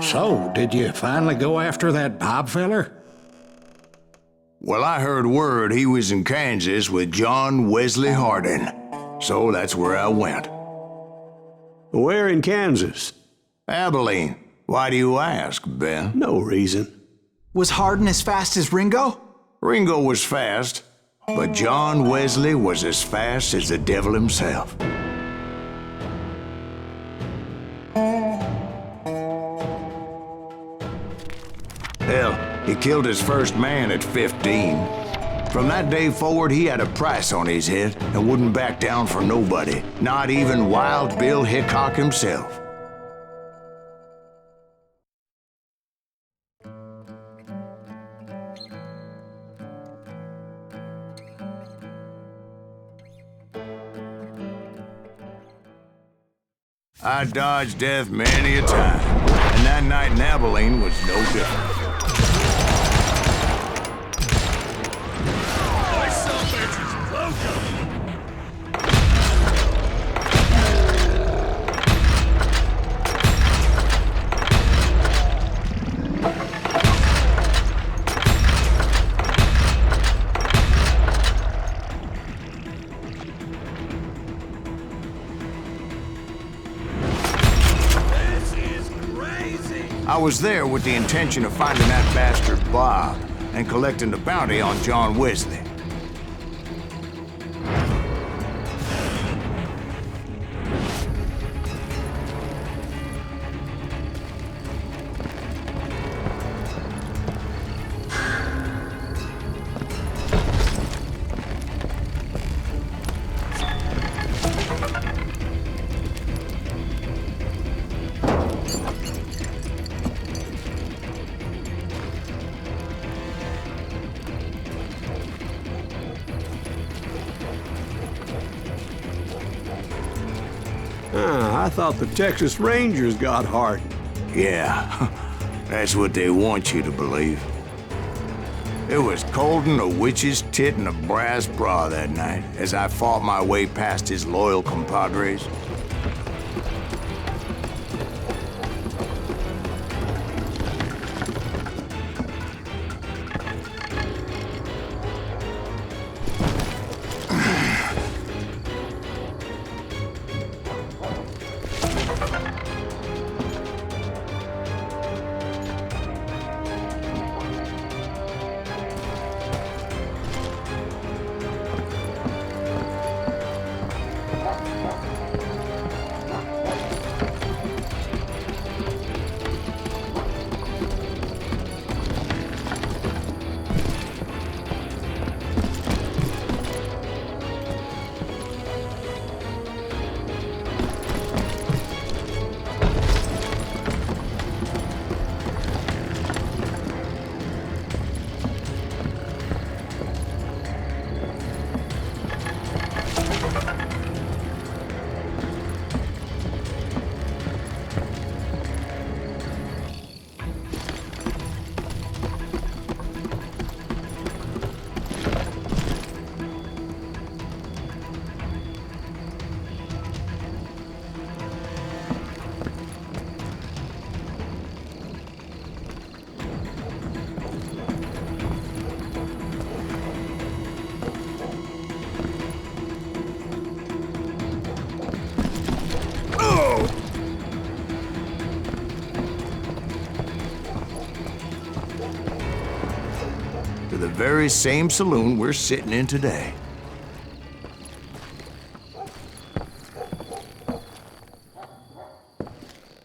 So, did you finally go after that Bob feller? Well, I heard word he was in Kansas with John Wesley Hardin. So that's where I went. Where in Kansas? Abilene. Why do you ask, Ben? No reason. Was Hardin as fast as Ringo? Ringo was fast, but John Wesley was as fast as the devil himself. Hell, he killed his first man at 15. From that day forward, he had a price on his head and wouldn't back down for nobody, not even Wild Bill Hickok himself. I dodged death many a time, and that night in Abilene was no different. I was there with the intention of finding that bastard Bob and collecting the bounty on John Wesley. I thought the Texas Rangers got Hardin. Yeah, that's what they want you to believe. It was coldin' a witch's tit and a brass bra that night as I fought my way past his loyal compadres. The very same saloon we're sitting in today.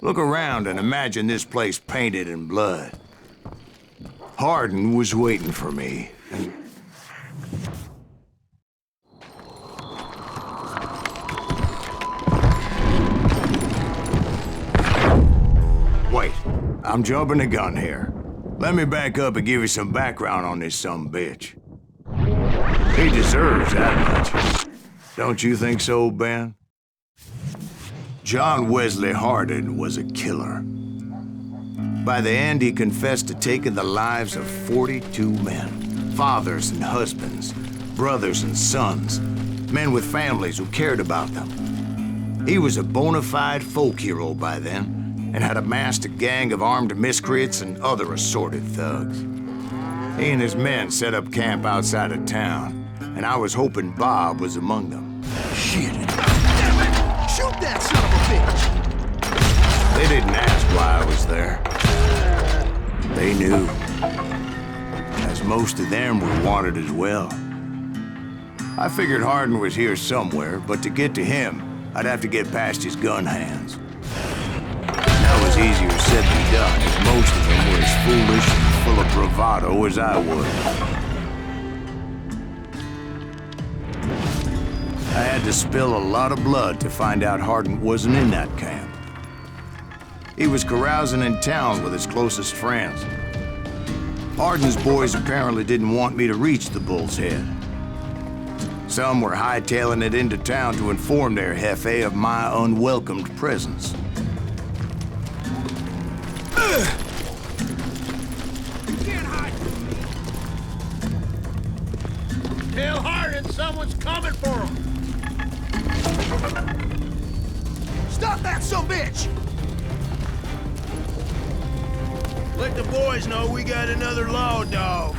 Look around and imagine this place painted in blood. Hardin was waiting for me, and wait, I'm jumping the gun here. Let me back up and give you some background on this sumbitch. He deserves that much. Don't you think so, Ben? John Wesley Hardin was a killer. By the end, he confessed to taking the lives of 42 men. Fathers and husbands, brothers and sons, men with families who cared about them. He was a bona fide folk hero by then, and had amassed a gang of armed miscreants and other assorted thugs. He and his men set up camp outside of town, and I was hoping Bob was among them. Shit. Damn it! Shoot that son of a bitch! They didn't ask why I was there. They knew, as most of them were wanted as well. I figured Hardin was here somewhere, but to get to him, I'd have to get past his gun hands. That was easier said than done, as most of them were as foolish and full of bravado as I was. I had to spill a lot of blood to find out Hardin wasn't in that camp. He was carousing in town with his closest friends. Hardin's boys apparently didn't want me to reach the Bull's Head. Some were hightailing it into town to inform their jefe of my unwelcomed presence. Can't hide from me. Tell Hardin someone's coming for him. Stop that son of a bitch! Let the boys know we got another law dog.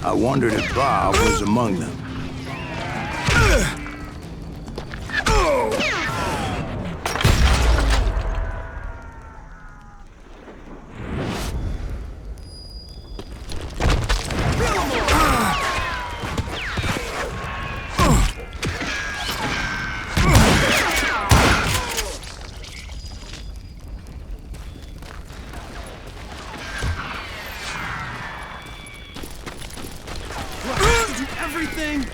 I wondered if Bob was among them. Everything.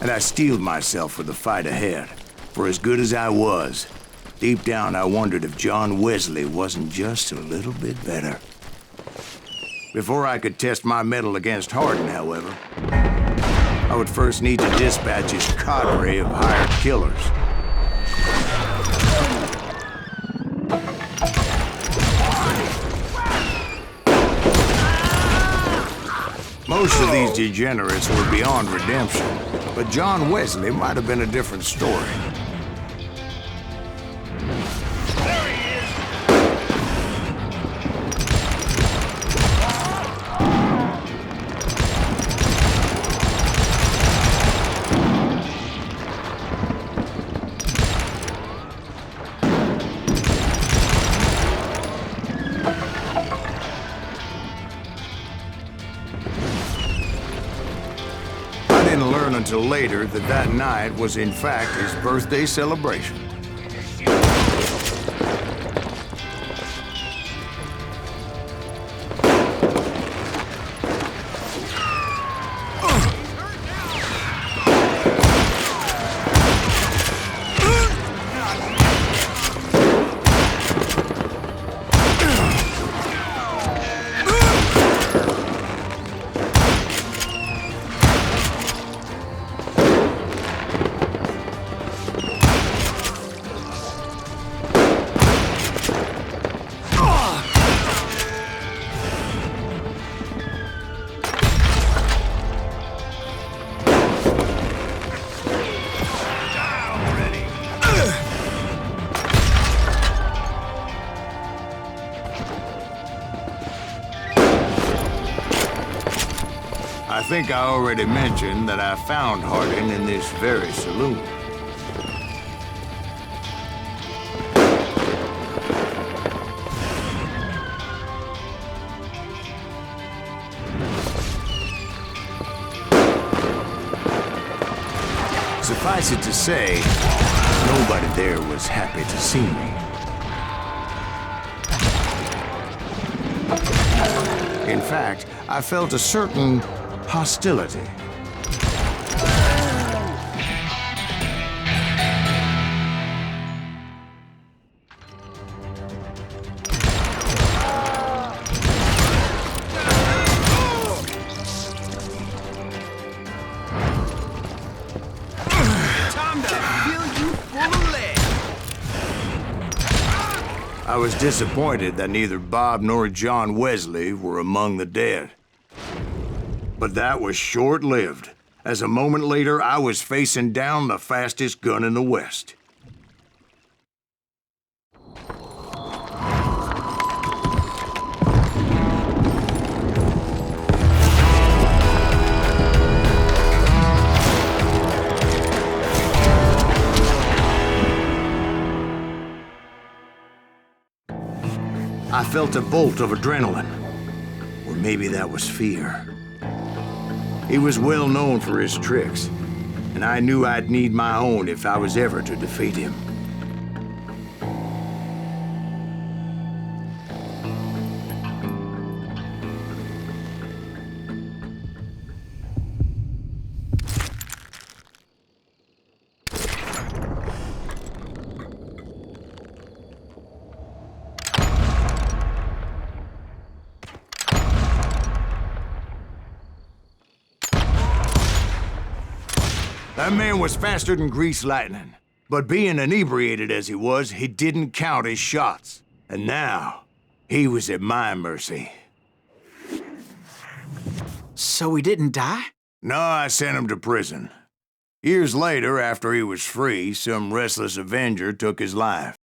And I steeled myself for the fight ahead. For as good as I was, deep down I wondered if John Wesley wasn't just a little bit better. Before I could test my mettle against Hardin, however, I would first need to dispatch his cadre of hired killers. Most of these degenerates were beyond redemption, but John Wesley might have been a different story. There he is. I didn't learn until later that that night was in fact his birthday celebration. I think I already mentioned that I found Harding in this very saloon. Suffice it to say, nobody there was happy to see me. In fact, I felt a certain hostility. Time to fill you full of lead. I was disappointed that neither Bob nor John Wesley were among the dead. But that was short-lived, as a moment later I was facing down the fastest gun in the West. I felt a bolt of adrenaline, or maybe that was fear. He was well known for his tricks, and I knew I'd need my own if I was ever to defeat him. That man was faster than greased lightning. But being inebriated as he was, he didn't count his shots. And now, he was at my mercy. So he didn't die? No, I sent him to prison. Years later, after he was free, some restless avenger took his life.